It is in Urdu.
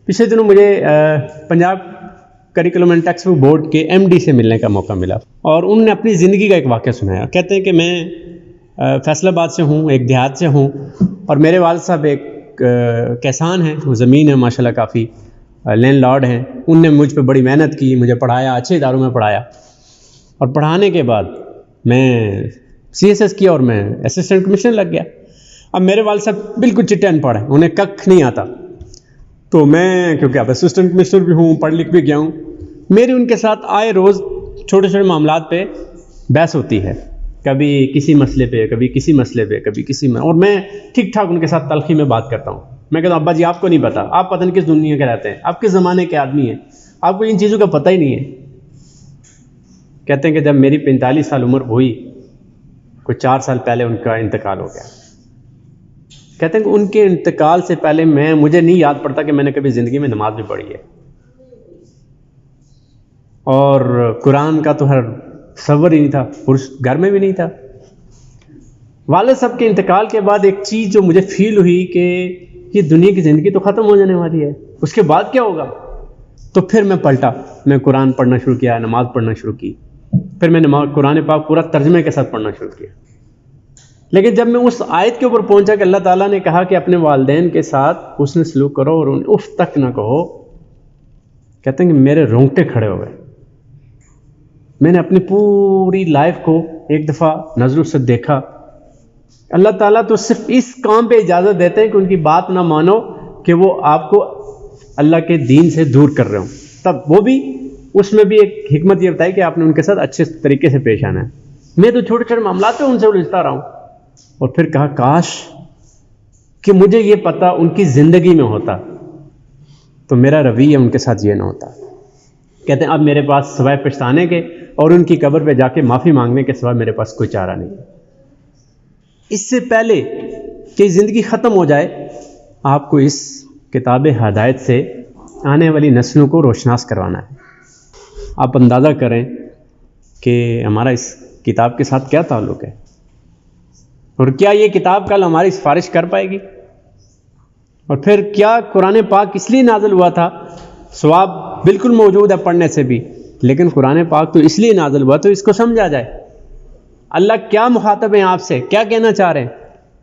پچھلے دنوں مجھے Punjab curriculum and text book board کے ایم ڈی سے ملنے کا موقع ملا، اور انہوں نے اپنی زندگی کا ایک واقعہ سنایا۔ کہتے ہیں کہ میں فیصل آباد سے ہوں، ایک دیہات سے ہوں، اور میرے والد صاحب ایک کسان ہیں، وہ زمین ہے ماشاءاللہ کافی لینڈ لارڈ ہیں۔ ان نے مجھ پہ بڑی محنت کی، مجھے پڑھایا، اچھے اداروں میں پڑھایا، اور پڑھانے کے بعد میں سی ایس ایس کیا اور میں اسسٹنٹ کمشنر لگ گیا۔ اب میرے والد صاحب بالکل چٹے ان پڑھ ہیں، انہیں ککھ نہیں آتا، تو میں کیونکہ اب اسسٹنٹ کمشنر بھی ہوں، پڑھ لکھ بھی گیا ہوں، میری ان کے ساتھ آئے روز چھوٹے چھوٹے معاملات پہ بحث ہوتی ہے، کبھی کسی مسئلے پہ، کبھی کسی مسئلے پہ، کبھی کسی میں، اور میں ٹھیک ٹھاک ان کے ساتھ تلخی میں بات کرتا ہوں۔ میں کہتا ہوں ابا جی آپ کو نہیں پتا، آپ پتہ نہیں کس دنیا کے رہتے ہیں، آپ کس زمانے کے آدمی ہیں، آپ کو ان چیزوں کا پتہ ہی نہیں ہے۔ کہتے ہیں کہ جب میری 45 سال عمر ہوئی، کوئی 4 سال پہلے ان کا انتقال ہو گیا۔ کہتے ہیں کہ ان کے انتقال سے پہلے مجھے نہیں یاد پڑتا کہ میں نے کبھی زندگی میں نماز بھی پڑھی ہے، اور قرآن کا تو ہر تصور ہی نہیں تھا، گھر میں بھی نہیں تھا۔ والد صاحب کے انتقال کے بعد ایک چیز جو مجھے فیل ہوئی کہ یہ دنیا کی زندگی تو ختم ہو جانے والی ہے، اس کے بعد کیا ہوگا؟ تو پھر میں پلٹا، میں قرآن پڑھنا شروع کیا، نماز پڑھنا شروع کی، پھر میں قرآن پاک پورا ترجمے کے ساتھ پڑھنا شروع کیا۔ لیکن جب میں اس آیت کے اوپر پہنچا کہ اللہ تعالیٰ نے کہا کہ اپنے والدین کے ساتھ حسن سلوک کرو اور انہیں اف تک نہ کہو، کہتے ہیں کہ میرے رونگٹے کھڑے ہو گئے۔ میں نے اپنی پوری لائف کو ایک دفعہ نظروں سے دیکھا۔ اللہ تعالیٰ تو صرف اس کام پہ اجازت دیتے ہیں کہ ان کی بات نہ مانو، کہ وہ آپ کو اللہ کے دین سے دور کر رہے ہوں، تب وہ بھی اس میں بھی ایک حکمت یہ بتائی کہ آپ نے ان کے ساتھ اچھے طریقے سے پیش آنا ہے۔ میں تو چھوٹے چھوٹے معاملات پہ ان سے الجھتا رہا ہوں، اور پھر کہا کاش کہ مجھے یہ پتہ ان کی زندگی میں ہوتا تو میرا رویہ ان کے ساتھ یہ نہ ہوتا۔ کہتے ہیں اب میرے پاس سوائے پچھتانے کے اور ان کی قبر پہ جا کے معافی مانگنے کے سوائے میرے پاس کوئی چارہ نہیں۔ اس سے پہلے کہ زندگی ختم ہو جائے، آپ کو اس کتاب ہدایت سے آنے والی نسلوں کو روشناس کروانا ہے۔ آپ اندازہ کریں کہ ہمارا اس کتاب کے ساتھ کیا تعلق ہے، اور کیا یہ کتاب کل ہماری سفارش کر پائے گی؟ اور پھر کیا قرآن پاک اس لیے نازل ہوا تھا؟ ثواب بالکل موجود ہے پڑھنے سے بھی، لیکن قرآن پاک تو اس لیے نازل ہوا تو اس کو سمجھا جائے۔ اللہ کیا مخاطب ہیں آپ سے، کیا کہنا چاہ رہے ہیں؟